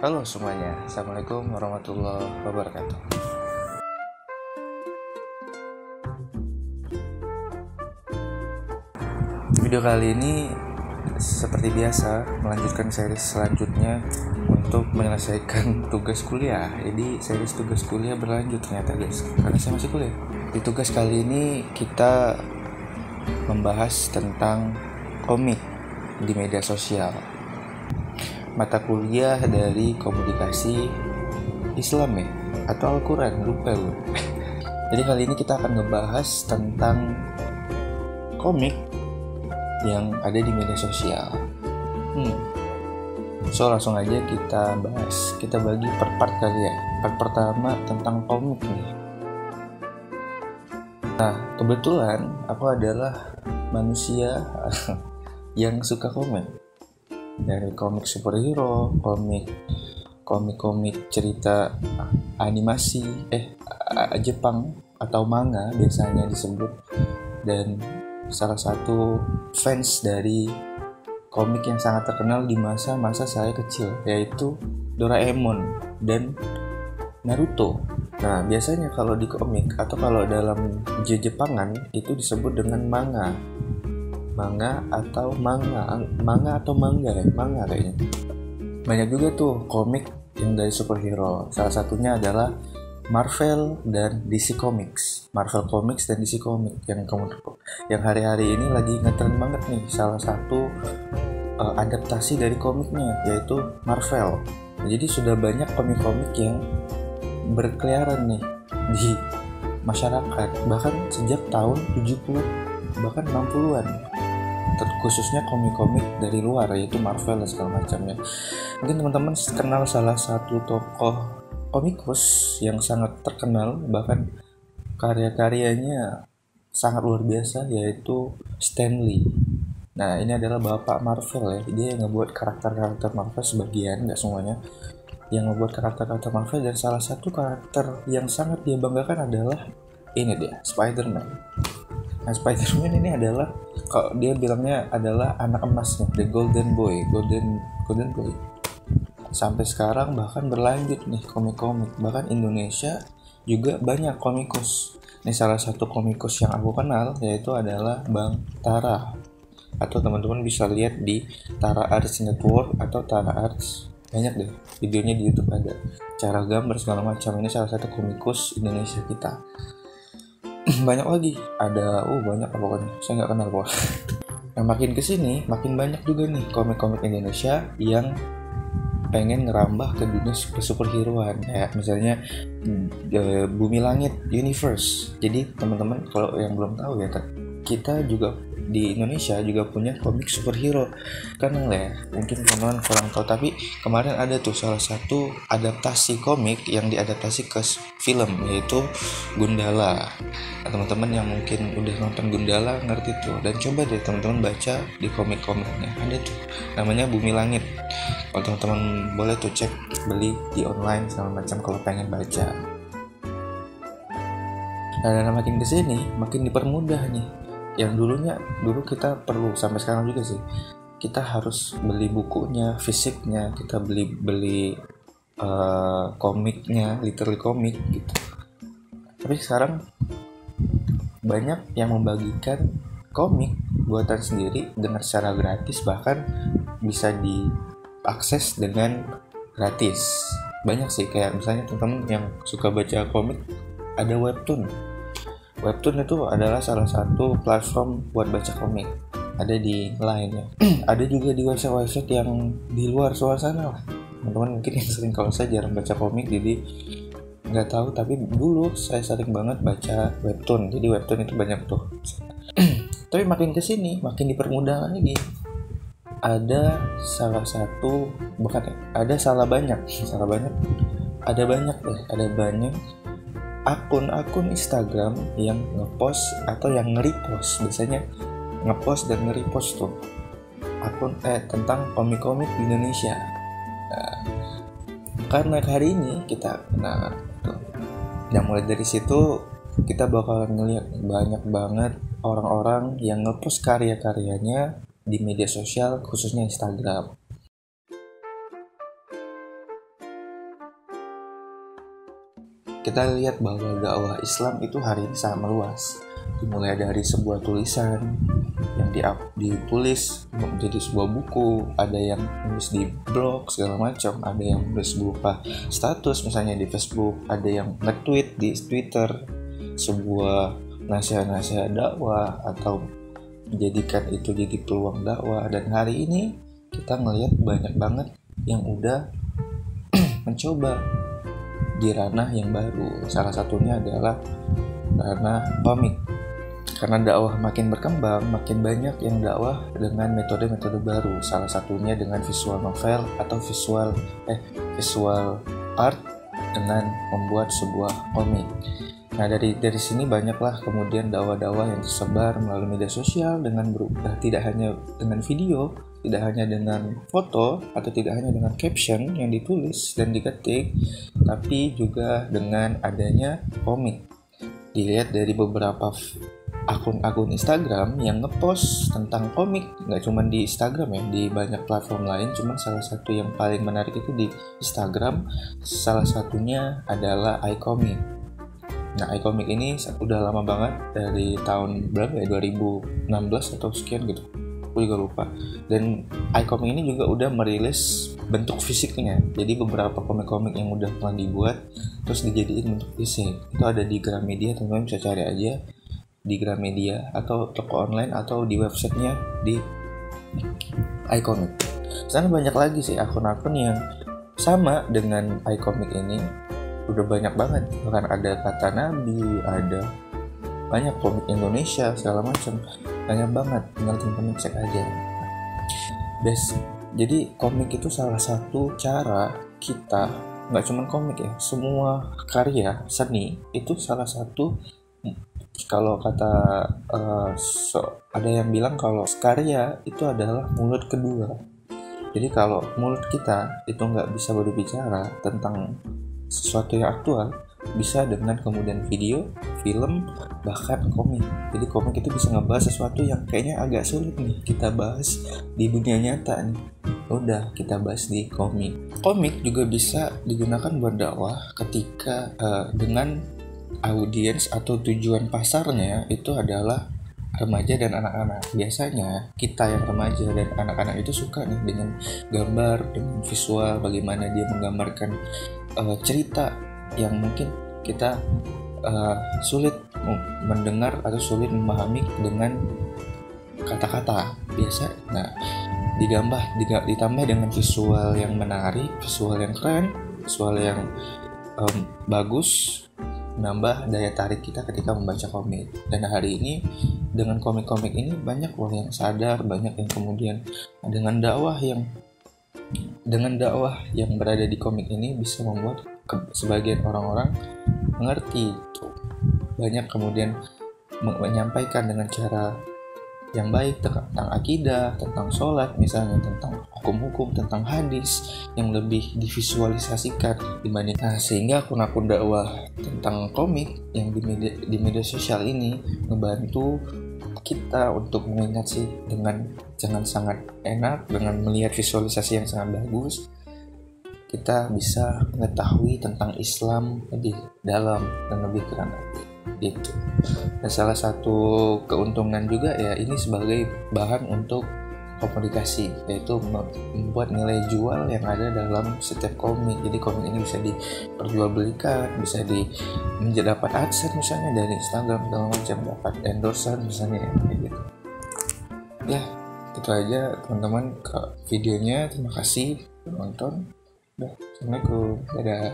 Halo semuanya, Assalamualaikum warahmatullahi wabarakatuh. Video kali ini seperti biasa melanjutkan series selanjutnya untuk menyelesaikan tugas kuliah. Jadi series tugas kuliah berlanjut ternyata guys, karena saya masih kuliah. Di tugas kali ini kita membahas tentang komik di media sosial. Mata kuliah dari komunikasi Islam ya, atau Al-Quran, lupa gue. Jadi kali ini kita akan ngebahas tentang komik yang ada di media sosial. So langsung aja kita bahas. Kita bagi per part kali ya. Part pertama tentang komik nih. Nah, kebetulan aku adalah manusia yang suka komik. Dari komik superhero, komik cerita animasi, Jepang atau manga biasanya disebut, dan salah satu fans dari komik yang sangat terkenal di masa-masa saya kecil, yaitu Doraemon dan Naruto. Nah, biasanya kalau di komik atau kalau dalam Jepangan itu disebut dengan manga atau manga kayaknya. Banyak juga tuh komik yang dari superhero. Salah satunya adalah Marvel dan DC Comics. Marvel Comics dan DC Comics yang hari-hari ini lagi ngetren banget nih. Salah satu adaptasi dari komiknya yaitu Marvel. Jadi sudah banyak komik-komik yang berkeliaran nih di masyarakat, bahkan sejak tahun 70 bahkan 60-an. Khususnya komik-komik dari luar, yaitu Marvel dan segala macamnya. Mungkin teman-teman kenal salah satu tokoh komikus yang sangat terkenal, bahkan karya-karyanya sangat luar biasa, yaitu Stan Lee. Nah, ini adalah bapak Marvel ya. Dia yang ngebuat karakter-karakter Marvel sebagian, nggak semuanya, yang ngebuat karakter-karakter Marvel. Dan salah satu karakter yang sangat dia banggakan adalah ini dia, Spider-Man. Nah, Spider-Man ini adalah, kalau dia bilangnya adalah anak emasnya, the golden boy. Sampai sekarang bahkan berlanjut nih komik-komik. Bahkan Indonesia juga banyak komikus. Ini salah satu komikus yang aku kenal, yaitu adalah Bang Tara. Atau teman-teman bisa lihat di Tara Arts Network atau Tara Arts. Banyak deh videonya di YouTube, ada cara gambar segala macam. Ini salah satu komikus Indonesia kita. Banyak lagi, ada banyak lah pokoknya, saya nggak kenal pokoknya. Nah, makin kesini makin banyak juga nih komik-komik Indonesia yang pengen ngerambah ke dunia superheroan, kayak misalnya Bumi Langit Universe. Jadi teman-teman kalau yang belum tahu ya, kita juga di Indonesia juga punya komik superhero, kan ya, mungkin teman-teman kurang tahu, tapi kemarin ada tuh salah satu adaptasi komik yang diadaptasi ke film, yaitu Gundala. Nah, teman-teman yang mungkin udah nonton Gundala ngerti tuh, dan coba deh teman-teman baca di komik-komiknya, ada tuh namanya Bumi Langit. Kalau teman-teman boleh tuh cek, beli di online segala macam kalau pengen baca. Nah, dan makin kesini makin dipermudah nih. Yang dulu kita perlu, sampai sekarang juga sih, kita harus beli bukunya, fisiknya, kita beli komiknya, literally komik gitu. Tapi sekarang banyak yang membagikan komik buatan sendiri dengan secara gratis, bahkan bisa diakses dengan gratis. Banyak sih, kayak misalnya teman-teman yang suka baca komik, ada webtoon itu adalah salah satu platform buat baca komik. Ada di Line ya. Ada juga di website yang di luar sana lah. Teman-teman mungkin yang sering, kalau saya jarang baca komik jadi nggak tahu, tapi dulu saya sering banget baca webtoon. Jadi webtoon itu banyak tuh. Tapi makin kesini makin dipermudah lagi. Ada banyak akun-akun Instagram yang ngepost atau yang nge-repost, biasanya ngepost dan nge-repost tuh akun tentang komik-komik di Indonesia. Nah, karena hari ini mulai dari situ kita bakalan ngeliat banyak banget orang-orang yang ngepost karya-karyanya di media sosial, khususnya Instagram. kita lihat bahwa dakwah Islam itu hari ini sangat meluas, dimulai dari sebuah tulisan yang ditulis menjadi sebuah buku, ada yang nulis di blog segala macam, ada yang nulis berupa status misalnya di Facebook, ada yang nge-tweet di Twitter sebuah nasihat-nasihat dakwah atau menjadikan itu jadi peluang dakwah. Dan hari ini kita ngelihat banyak banget yang udah mencoba di ranah yang baru. Salah satunya adalah ranah komik. Karena dakwah makin berkembang, makin banyak yang dakwah dengan metode-metode baru. Salah satunya dengan visual novel atau visual art dengan membuat sebuah komik. Nah, dari sini banyaklah kemudian dakwah-dakwah yang tersebar melalui media sosial dengan tidak hanya dengan video, tidak hanya dengan foto, atau tidak hanya dengan caption yang ditulis dan diketik, tapi juga dengan adanya komik. Dilihat dari beberapa akun-akun Instagram yang ngepost tentang komik, nggak cuma di Instagram ya, di banyak platform lain, cuman salah satu yang paling menarik itu di Instagram. Salah satunya adalah iComic. Nah, iComic ini udah lama banget, dari tahun berapa ya, 2016 atau sekian gitu, aku juga lupa. Dan iComic ini juga udah merilis bentuk fisiknya. Jadi beberapa komik-komik yang udah pernah dibuat terus dijadiin bentuk fisik. Itu ada di Gramedia, teman-teman bisa cari aja di Gramedia atau toko online atau di websitenya di iComic. Sana banyak lagi sih akun-akun yang sama dengan iComic ini. Udah banyak banget, bahkan ada kata nabi, ada banyak komik Indonesia segala macam, banyak banget, tinggal teman-teman cek aja. Jadi komik itu salah satu cara kita, nggak cuma komik ya, semua karya seni itu salah satu. Kalau kata ada yang bilang kalau karya itu adalah mulut kedua. Jadi kalau mulut kita itu nggak bisa berbicara tentang sesuatu yang aktual, bisa dengan kemudian video, film, bahkan komik. Jadi komik itu bisa ngebahas sesuatu yang kayaknya agak sulit nih kita bahas di dunia nyata nih. Udah kita bahas di komik. Komik juga bisa digunakan buat dakwah ketika dengan audiens atau tujuan pasarnya itu adalah remaja dan anak-anak. Biasanya kita yang remaja dan anak-anak itu suka nih dengan gambar, dengan visual, bagaimana dia menggambarkan cerita yang mungkin kita sulit mendengar atau sulit memahami dengan kata-kata biasa. Nah, ditambah dengan visual yang menarik, visual yang keren, visual yang bagus, menambah daya tarik kita ketika membaca komik. Dan hari ini dengan komik-komik ini banyak orang yang sadar, banyak yang kemudian dengan dakwah yang berada di komik ini bisa membuat sebagian orang-orang mengerti gitu. Banyak kemudian menyampaikan dengan cara yang baik tentang akidah, tentang sholat misalnya, tentang hukum-hukum, tentang hadis yang lebih divisualisasikan dibanding. Nah, sehingga akun-akun dakwah tentang komik yang di media sosial ini membantu kita untuk mengingat sih dengan sangat enak, dengan melihat visualisasi yang sangat bagus, kita bisa mengetahui tentang Islam lebih dalam dan lebih keren gitu. Dan salah satu keuntungan juga ya ini sebagai bahan untuk komunikasi, yaitu membuat nilai jual yang ada dalam setiap komik. Jadi komik ini bisa diperjualbelikan, bisa dapat AdSense misalnya dari Instagram segala macam, dapat endorsement misalnya gitu. Ya, itu aja teman-teman ke videonya. Terima kasih menonton. Assalamualaikum, dadah.